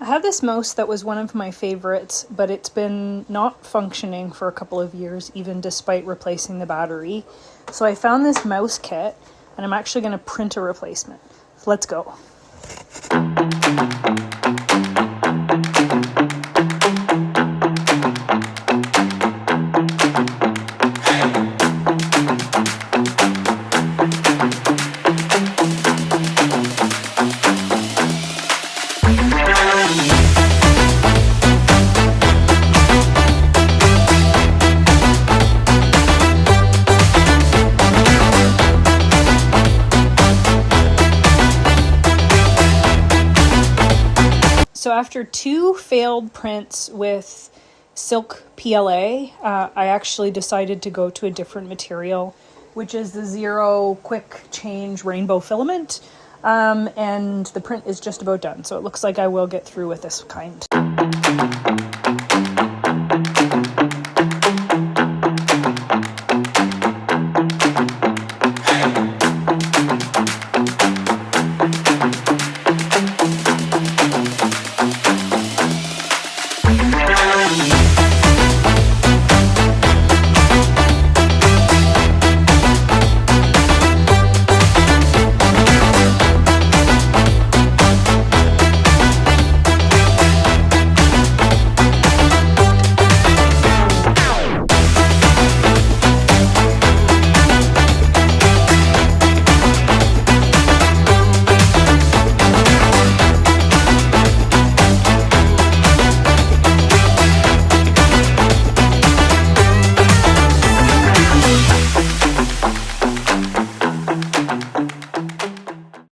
I have this mouse that was one of my favorites, but it's been not functioning for a couple of years, even despite replacing the battery. So I found this mouse kit, and I'm actually going to print a replacement. So let's go. So after 2 failed prints with silk PLA, I actually decided to go to a different material, which is the Zero Quick Change Rainbow Filament. And the print is just about done, so it looks like I will get through with this kind.